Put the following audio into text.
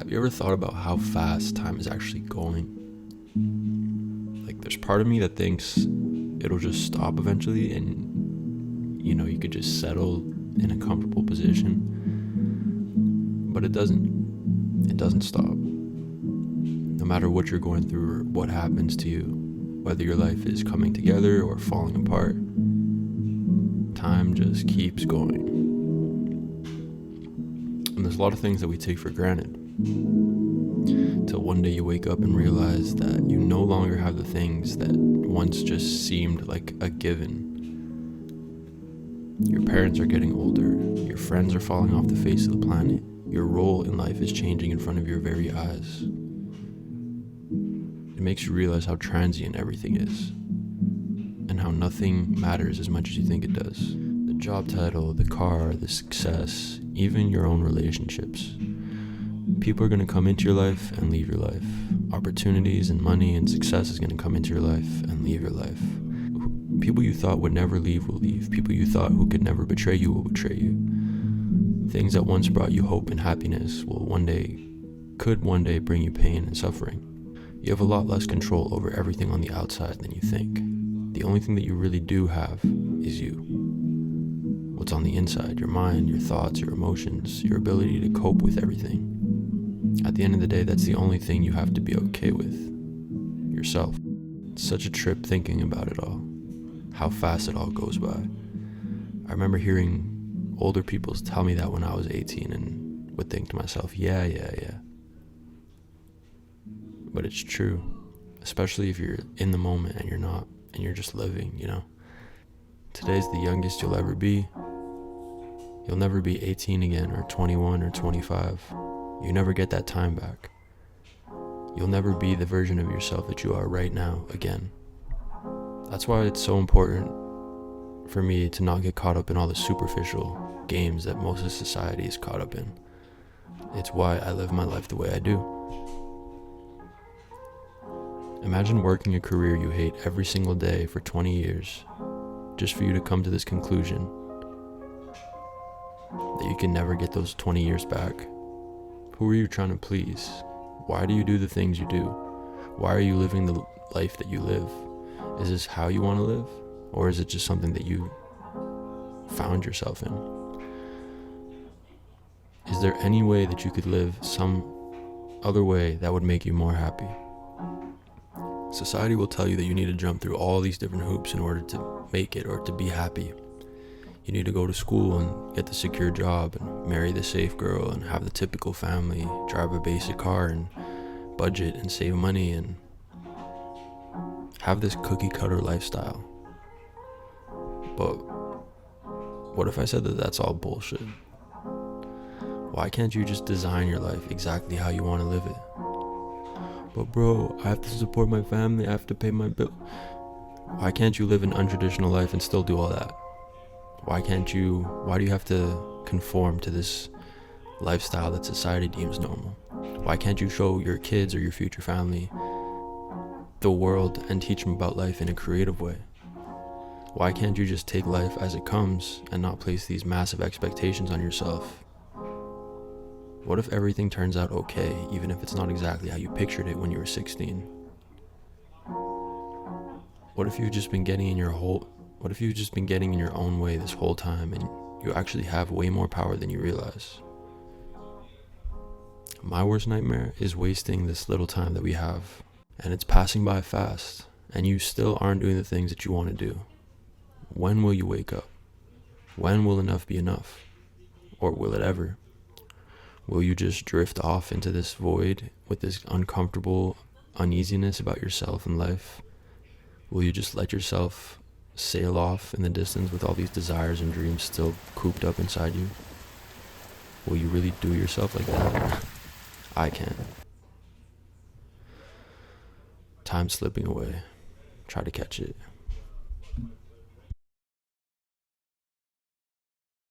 Have you ever thought about how fast time is actually going? Like, there's part of me that thinks it'll just stop eventually and, you could just settle in a comfortable position. But it doesn't. It doesn't stop. No matter what you're going through or what happens to you, whether your life is coming together or falling apart, time just keeps going. And there's a lot of things that we take for granted. Till one day you wake up and realize that you no longer have the things that once just seemed like a given. Your parents are getting older, your friends are falling off the face of the planet, your role in life is changing in front of your very eyes. It makes you realize how transient everything is, and how nothing matters as much as you think it does. The job title, the car, the success, even your own relationships. People are going to come into your life and leave your life. Opportunities and money and success is going to come into your life and leave your life. People you thought would never leave will leave. People you thought who could never betray you will betray you. Things that once brought you hope and happiness could one day bring you pain and suffering. You have a lot less control over everything on the outside than you think. The only thing that you really do have is you. What's on the inside, your mind, your thoughts, your emotions, your ability to cope with everything. At the end of the day, that's the only thing you have to be okay with. Yourself. It's such a trip thinking about it all. How fast it all goes by. I remember hearing older people tell me that when I was 18 and would think to myself, yeah. But it's true. Especially if you're in the moment and you're not, and you're just living, Today's the youngest you'll ever be. You'll never be 18 again, or 21 or 25. You never get that time back. You'll never be the version of yourself that you are right now again. That's why it's so important for me to not get caught up in all the superficial games that most of society is caught up in. It's why I live my life the way I do. Imagine working a career you hate every single day for 20 years, just for you to come to this conclusion that you can never get those 20 years back. Who are you trying to please? Why do you do the things you do? Why are you living the life that you live? Is this how you want to live? Or is it just something that you found yourself in? Is there any way that you could live some other way that would make you more happy? Society will tell you that you need to jump through all these different hoops in order to make it or to be happy. You need to go to school and get the secure job and marry the safe girl and have the typical family, drive a basic car and budget and save money and have this cookie cutter lifestyle. But what if I said that that's all bullshit? Why can't you just design your life exactly how you want to live it? But bro, I have to support my family, I have to pay my bill. Why can't you live an untraditional life and still do all that? Why do you have to conform to this lifestyle that society deems normal? Why can't you show your kids or your future family the world and teach them about life in a creative way? Why can't you just take life as it comes and not place these massive expectations on yourself? What if everything turns out okay, even if it's not exactly how you pictured it when you were 16? What if you've just been getting in your own way this whole time and you actually have way more power than you realize? My worst nightmare is wasting this little time that we have, and it's passing by fast, and you still aren't doing the things that you want to do. When will you wake up? When will enough be enough? Or will it ever? Will you just drift off into this void with this uncomfortable uneasiness about yourself and life? Will you just let yourself sail off in the distance with all these desires and dreams still cooped up inside you? Will you really do yourself like that? I can't. Time's slipping away. Try to catch it.